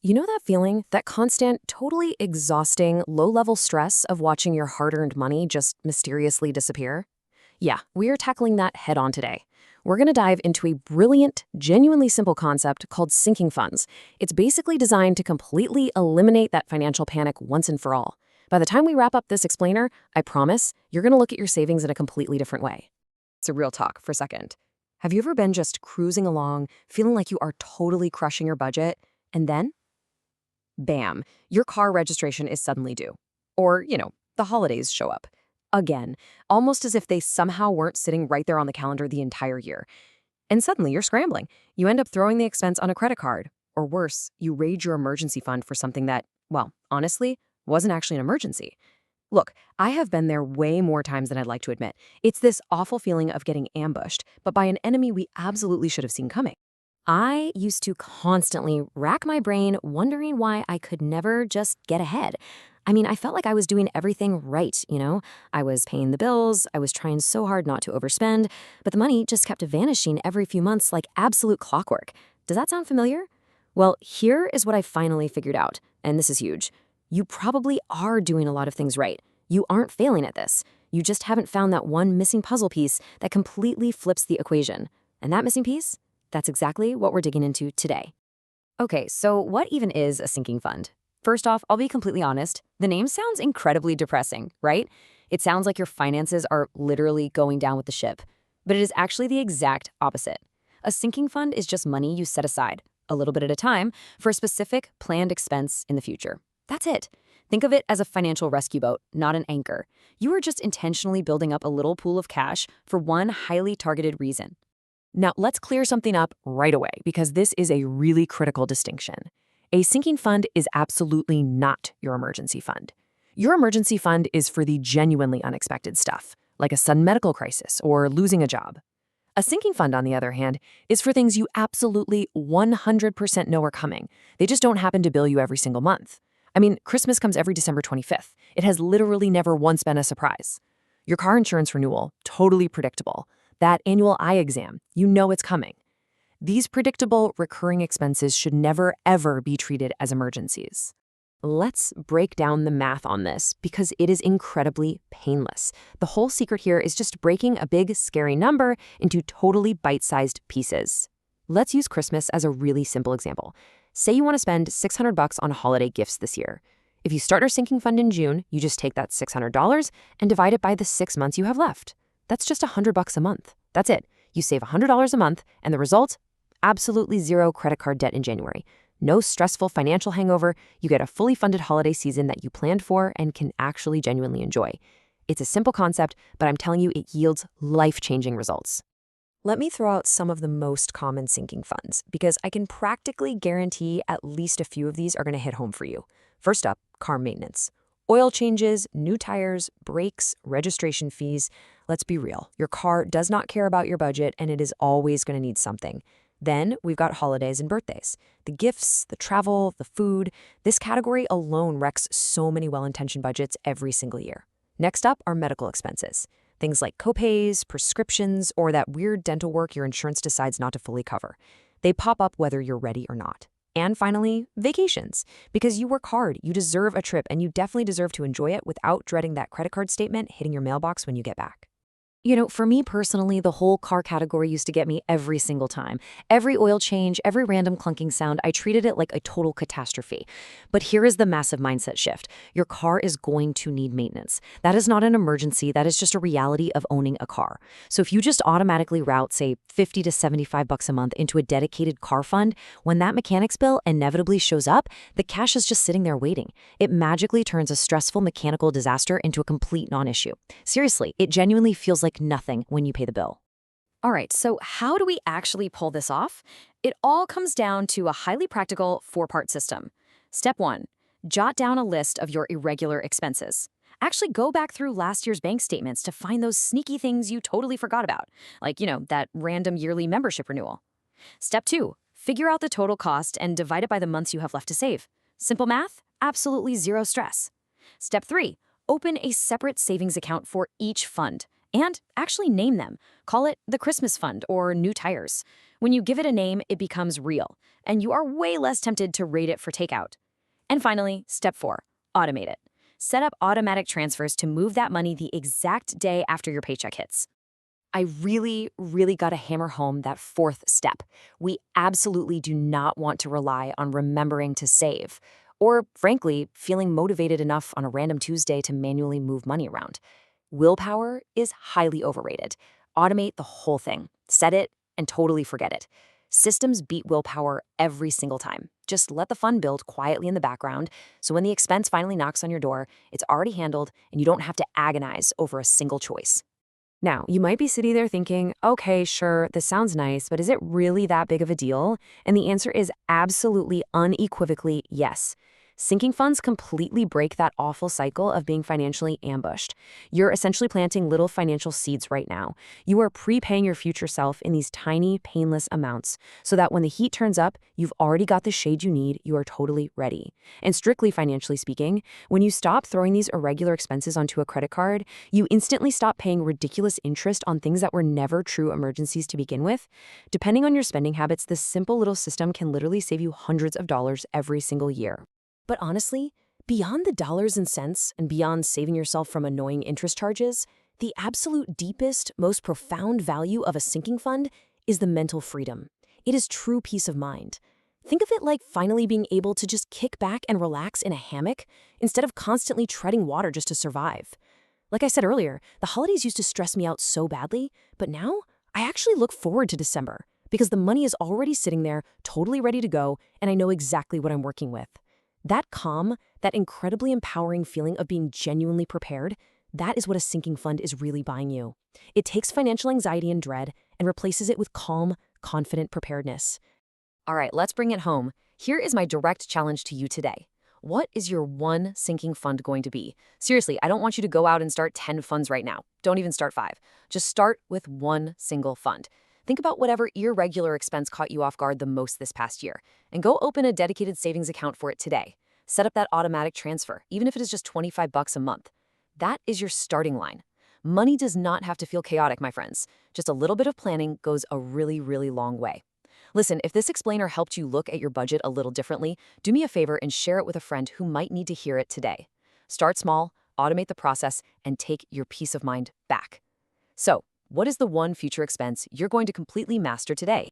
You know that feeling? That constant, totally exhausting, low-level stress of watching your hard-earned money just mysteriously disappear? Yeah, we are tackling that head-on today. We're going to dive into a brilliant, genuinely simple concept called sinking funds. It's basically designed to completely eliminate that financial panic once and for all. By the time we wrap up this explainer, I promise, you're going to look at your savings in a completely different way. So real talk for a second. Have you ever been just cruising along, feeling like you are totally crushing your budget, and then bam, your car registration is suddenly due. Or, the holidays show up. Again, almost as if they somehow weren't sitting right there on the calendar the entire year. And suddenly you're scrambling. You end up throwing the expense on a credit card. Or worse, you raid your emergency fund for something that, well, honestly, wasn't actually an emergency. Look, I have been there way more times than I'd like to admit. It's this awful feeling of getting ambushed, but by an enemy we absolutely should have seen coming. I used to constantly rack my brain wondering why I could never just get ahead. I mean, I felt like I was doing everything right. I was paying the bills, I was trying so hard not to overspend, but the money just kept vanishing every few months like absolute clockwork. Does that sound familiar? Well, here is what I finally figured out, and this is huge. You probably are doing a lot of things right. You aren't failing at this. You just haven't found that one missing puzzle piece that completely flips the equation. And that missing piece? That's exactly what we're digging into today. Okay, so what even is a sinking fund? First off, I'll be completely honest, the name sounds incredibly depressing, right? It sounds like your finances are literally going down with the ship. But it is actually the exact opposite. A sinking fund is just money you set aside, a little bit at a time, for a specific planned expense in the future. That's it. Think of it as a financial rescue boat, not an anchor. You are just intentionally building up a little pool of cash for one highly targeted reason. Now, let's clear something up right away because this is a really critical distinction. A sinking fund is absolutely not your emergency fund. Your emergency fund is for the genuinely unexpected stuff, like a sudden medical crisis or losing a job. A sinking fund, on the other hand, is for things you absolutely 100% know are coming. They just don't happen to bill you every single month. I mean, Christmas comes every December 25th. It has literally never once been a surprise. Your car insurance renewal, totally predictable. That annual eye exam, you know it's coming. These predictable, recurring expenses should never, ever be treated as emergencies. Let's break down the math on this because it is incredibly painless. The whole secret here is just breaking a big, scary number into totally bite-sized pieces. Let's use Christmas as a really simple example. Say you want to spend $600 on holiday gifts this year. If you start your sinking fund in June, you just take that $600 and divide it by the 6 months you have left. That's just $100 a month. That's it. You save $100 a month, and the result? Absolutely zero credit card debt in January. No stressful financial hangover. You get a fully funded holiday season that you planned for and can actually genuinely enjoy. It's a simple concept, but I'm telling you it yields life-changing results. Let me throw out some of the most common sinking funds, because I can practically guarantee at least a few of these are going to hit home for you. First up, car maintenance. Oil changes, new tires, brakes, registration fees. Let's be real. Your car does not care about your budget, and it is always going to need something. Then we've got holidays and birthdays. The gifts, the travel, the food. This category alone wrecks so many well-intentioned budgets every single year. Next up are medical expenses. Things like copays, prescriptions, or that weird dental work your insurance decides not to fully cover. They pop up whether you're ready or not. And finally, vacations. Because you work hard, you deserve a trip, and you definitely deserve to enjoy it without dreading that credit card statement hitting your mailbox when you get back. For me personally, the whole car category used to get me every single time. Every oil change, every random clunking sound, I treated it like a total catastrophe. But here is the massive mindset shift. Your car is going to need maintenance. That is not an emergency. That is just a reality of owning a car. So if you just automatically route, say, $50 to $75 a month into a dedicated car fund, when that mechanic's bill inevitably shows up, the cash is just sitting there waiting. It magically turns a stressful mechanical disaster into a complete non-issue. Seriously, it genuinely feels like nothing when you pay the bill. All right, so how do we actually pull this off? It all comes down to a highly practical 4-part system. Step 1, jot down a list of your irregular expenses. Actually go back through last year's bank statements to find those sneaky things you totally forgot about, like, that random yearly membership renewal. Step 2, figure out the total cost and divide it by the months you have left to save. Simple math, absolutely zero stress. Step 3, open a separate savings account for each fund. And actually name them. Call it the Christmas fund or new tires. When you give it a name, it becomes real, and you are way less tempted to rate it for takeout. And finally, step 4, automate it. Set up automatic transfers to move that money the exact day after your paycheck hits. I really got to hammer home that 4th step. We absolutely do not want to rely on remembering to save, or frankly, feeling motivated enough on a random Tuesday to manually move money around. Willpower is highly overrated. Automate the whole thing. Set it and totally forget it. Systems beat willpower every single time. Just let the fun build quietly in the background, so when the expense finally knocks on your door, it's already handled and you don't have to agonize over a single choice. Now, you might be sitting there thinking, okay, sure, this sounds nice, but is it really that big of a deal? And the answer is absolutely unequivocally yes. Sinking funds completely break that awful cycle of being financially ambushed. You're essentially planting little financial seeds right now. You are prepaying your future self in these tiny, painless amounts so that when the heat turns up, you've already got the shade you need, you are totally ready. And strictly financially speaking, when you stop throwing these irregular expenses onto a credit card, you instantly stop paying ridiculous interest on things that were never true emergencies to begin with. Depending on your spending habits, this simple little system can literally save you hundreds of dollars every single year. But honestly, beyond the dollars and cents and beyond saving yourself from annoying interest charges, the absolute deepest, most profound value of a sinking fund is the mental freedom. It is true peace of mind. Think of it like finally being able to just kick back and relax in a hammock instead of constantly treading water just to survive. Like I said earlier, the holidays used to stress me out so badly, but now I actually look forward to December because the money is already sitting there, totally ready to go, and I know exactly what I'm working with. That calm, that incredibly empowering feeling of being genuinely prepared, that is what a sinking fund is really buying you. It takes financial anxiety and dread and replaces it with calm, confident preparedness. All right, let's bring it home. Here is my direct challenge to you today. What is your one sinking fund going to be? Seriously, I don't want you to go out and start 10 funds right now. Don't even start 5. Just start with one single fund. Think about whatever irregular expense caught you off guard the most this past year, and go open a dedicated savings account for it today. Set up that automatic transfer, even if it is just $25 a month. That is your starting line. Money does not have to feel chaotic, my friends. Just a little bit of planning goes a really long way. Listen, if this explainer helped you look at your budget a little differently, do me a favor and share it with a friend who might need to hear it today. Start small, automate the process, and take your peace of mind back. So, what is the one future expense you're going to completely master today?